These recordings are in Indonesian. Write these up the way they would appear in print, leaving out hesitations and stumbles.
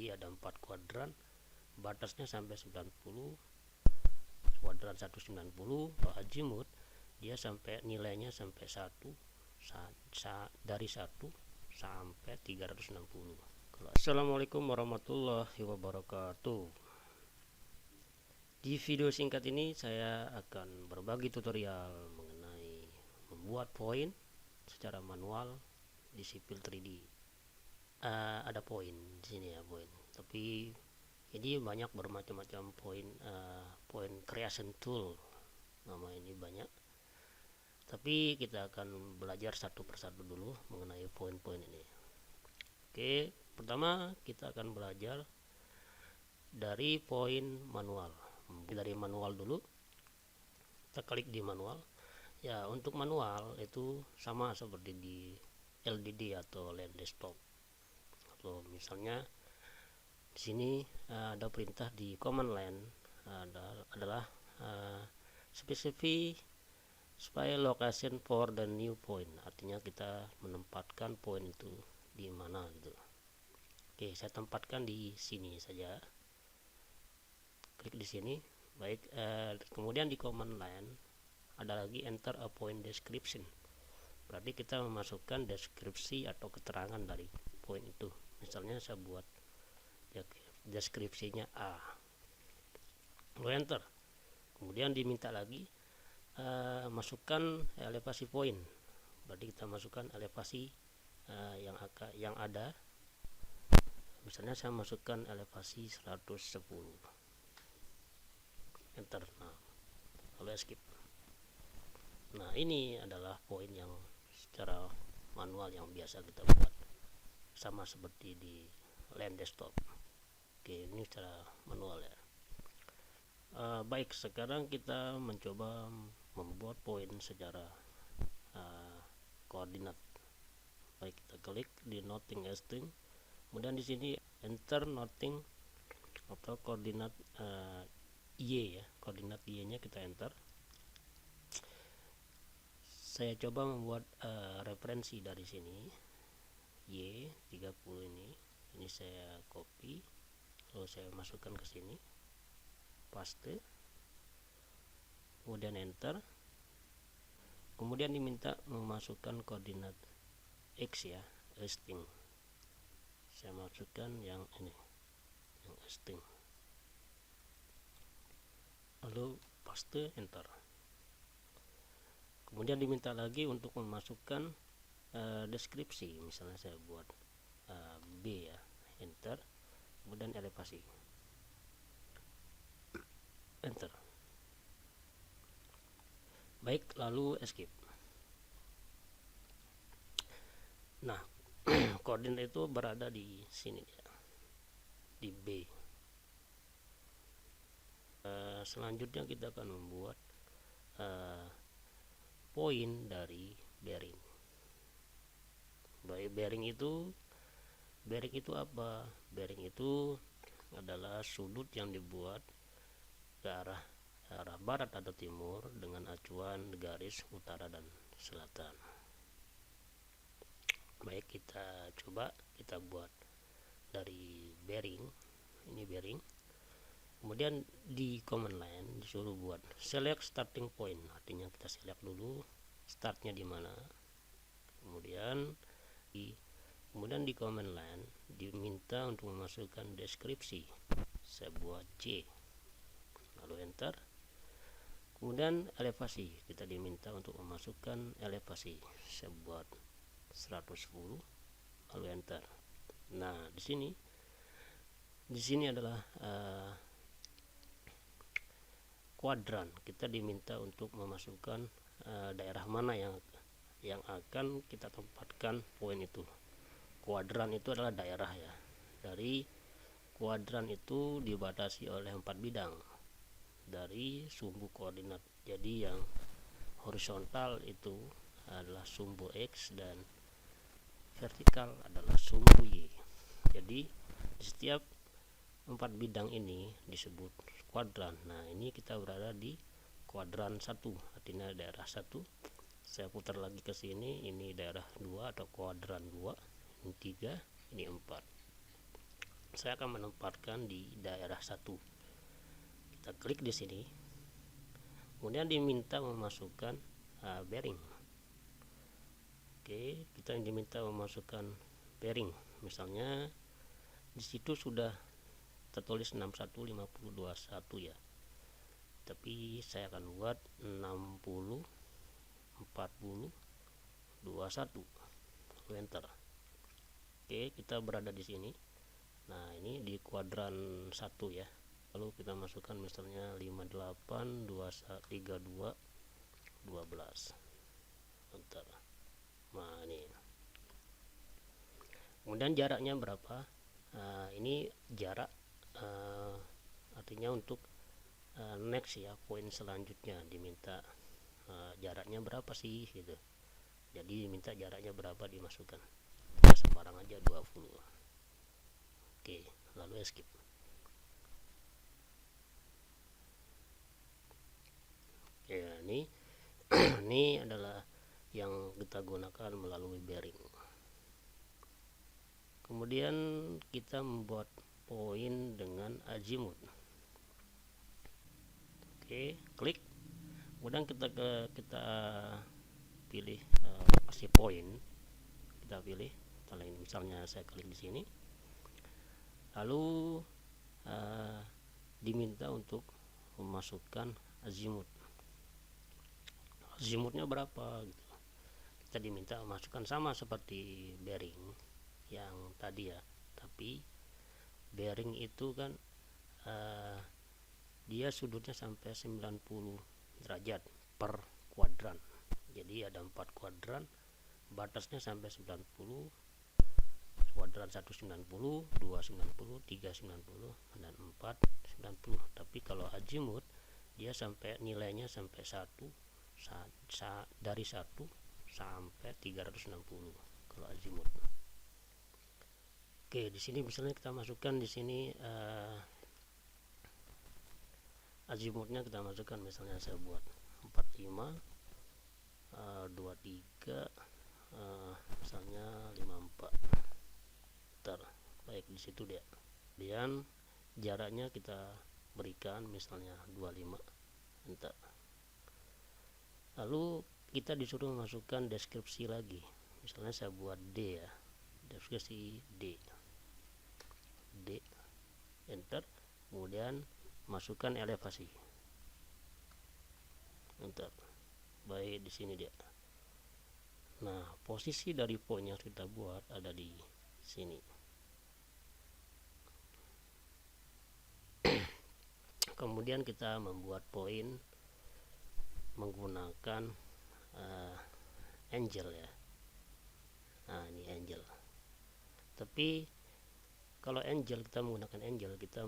Jadi ada 4 kuadran, batasnya sampai 90, kuadran 190. Kalau azimut dia sampai nilainya sampai 1, dari 1 sampai 360. Assalamualaikum warahmatullahi wabarakatuh. Di video singkat ini saya akan berbagi tutorial mengenai membuat poin secara manual di Sipil 3D. Ada poin di sini ya, poin. Tapi ini banyak bermacam-macam poin, poin creation tool. Nama ini banyak. Tapi kita akan belajar satu persatu dulu mengenai poin-poin ini. Oke, pertama kita akan belajar dari poin manual. Dari manual dulu, kita klik di manual ya. Untuk manual itu sama seperti di LDD atau Land Desktop. Atau misalnya di sini ada perintah di command line adalah specify location for the new point. Artinya kita menempatkan poin itu di mana gitu. Oke, saya tempatkan di sini saja. Klik di sini. Baik, kemudian di command line ada lagi enter a point description. Berarti kita memasukkan deskripsi atau keterangan dari poin itu. Misalnya saya buat deskripsinya A, lalu enter. Kemudian diminta lagi masukkan elevasi poin. Berarti kita masukkan elevasi yang ada. Misalnya saya masukkan elevasi 110, enter. Nah, lalu skip. Nah, ini adalah poin yang secara manual yang biasa kita buat, sama seperti di Land Desktop. Oke, ini secara manual ya. Baik, sekarang kita mencoba membuat poin secara koordinat. Baik, kita klik di Nothing String. Kemudian di sini enter nothing atau koordinat Y ya, koordinat Y nya kita enter. Saya coba membuat referensi dari sini Y30 ini saya copy, lalu saya masukkan ke sini, paste, kemudian enter. Kemudian diminta memasukkan koordinat X ya, string. Saya masukkan yang ini, yang string, lalu paste, enter. Kemudian diminta lagi untuk memasukkan deskripsi. Misalnya saya buat B ya, enter. Kemudian elevasi, enter. Baik, lalu escape. Nah, koordinat itu berada di sini ya, di B. Selanjutnya kita akan membuat poin dari bearing. Baik, bearing itu apa? Bearing itu adalah sudut yang dibuat ke arah barat atau timur dengan acuan garis utara dan selatan. Baik, kita coba kita buat dari bearing. Ini bearing. Kemudian di command line disuruh buat select starting point. Artinya kita select dulu startnya di mana. Kemudian di command line diminta untuk memasukkan deskripsi. Saya buat C, lalu enter. Kemudian elevasi, kita diminta untuk memasukkan elevasi. Saya buat 110, lalu enter. Nah, di sini adalah kuadran. Kita diminta untuk memasukkan daerah mana yang akan kita tempatkan poin itu. Kuadran itu adalah daerah ya. Dari kuadran itu dibatasi oleh 4 bidang dari sumbu koordinat. Jadi yang horizontal itu adalah sumbu X dan vertikal adalah sumbu Y. Jadi di setiap 4 bidang ini disebut kuadran. Nah, ini kita berada di kuadran 1, artinya daerah 1. Saya putar lagi ke sini, ini daerah 2 atau kuadran 2, ini 3, ini 4. saya akan menempatkan di daerah 1. Kita klik di sini, kemudian diminta memasukkan bearing. Oke, kita diminta memasukkan bearing. Misalnya di situ sudah tertulis 615021 ya, tapi saya akan buat 60 40 21, lalu enter. Oke, kita berada di sini. Nah, ini di kuadran 1 ya. Lalu kita masukkan misalnya 58 32 12. Enter. Nah, ini. Kemudian jaraknya berapa? Ini jarak artinya untuk next ya, poin selanjutnya diminta jaraknya berapa sih gitu. Jadi diminta jaraknya berapa dimasukkan. Kita sembarang aja 20. Oke, lalu escape. Ya, ini ini adalah yang kita gunakan melalui bearing. Kemudian kita membuat poin dengan azimut. Oke, klik. Kemudian kita pilih lokasi poin. Kita pilih, misalnya saya klik di sini. Lalu diminta untuk memasukkan azimut. Azimutnya berapa gitu. Kita diminta memasukkan sama seperti bearing yang tadi ya, tapi bearing itu kan dia sudutnya sampai 90 derajat per kuadran. Jadi ada 4 kuadran, batasnya sampai 90, kuadran 1 90, 2 90, 3 90, dan 4 90. Tapi kalau azimut dia sampai nilainya sampai 1 dari 1 sampai 360 kalau azimut. Oke, di sini misalnya kita masukkan di sini azimutnya kita masukkan, misalnya saya buat 45 23 misalnya 54. Baik, di situ dia. Kemudian jaraknya kita berikan misalnya 25. Enter. Lalu kita disuruh masukkan deskripsi lagi. Misalnya saya buat D ya, deskripsi D. Enter. Kemudian masukkan elevasi. Enter. Baik, di sini dia. Nah, posisi dari poin yang kita buat ada di sini. Kemudian kita membuat poin menggunakan angel ya. Nah, ini angel. Tapi kalau angel, kita menggunakan angel, kita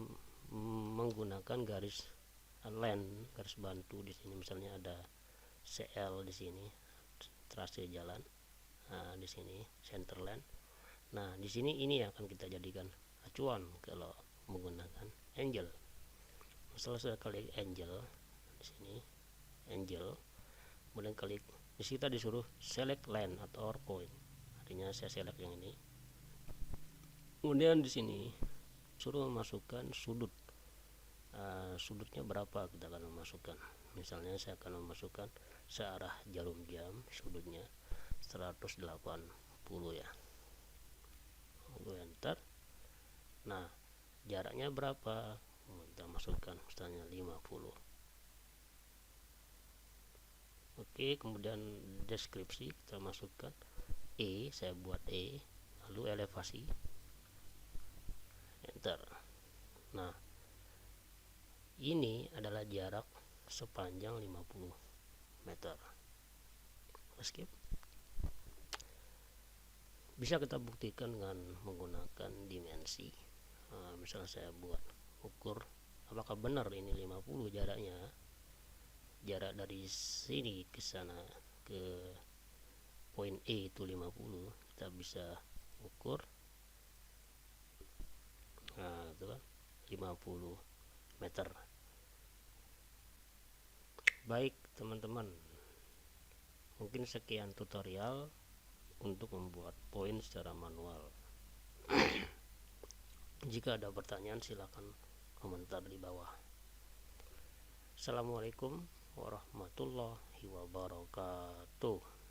menggunakan garis line, garis bantu di sini. Misalnya ada CL di sini, trase jalan. Nah, di sini center line. Nah, di sini ini akan kita jadikan acuan kalau menggunakan angel. Setelah saya klik angel di sini, angel, kemudian klik di sini, kita disuruh select line atau point. Artinya saya select yang ini. Kemudian di sini suruh memasukkan sudut. Sudutnya berapa kita akan memasukkan. Misalnya saya akan memasukkan searah jarum jam, sudutnya 180 ya. Lalu enter. Nah, jaraknya berapa? Kita masukkan misalnya 50. Oke, kemudian deskripsi kita masukkan E, saya buat E, lalu elevasi. Enter. Nah, ini adalah jarak sepanjang 50 meter. Skip. Bisa kita buktikan dengan menggunakan dimensi. Misalnya saya buat ukur apakah benar ini 50 jaraknya. Jarak dari sini ke sana ke poin E itu 50, kita bisa ukur. Nah, itu kan 50 meter. Baik teman-teman, mungkin sekian tutorial untuk membuat poin secara manual. Jika ada pertanyaan silakan komentar di bawah. Assalamualaikum warahmatullahi wabarakatuh.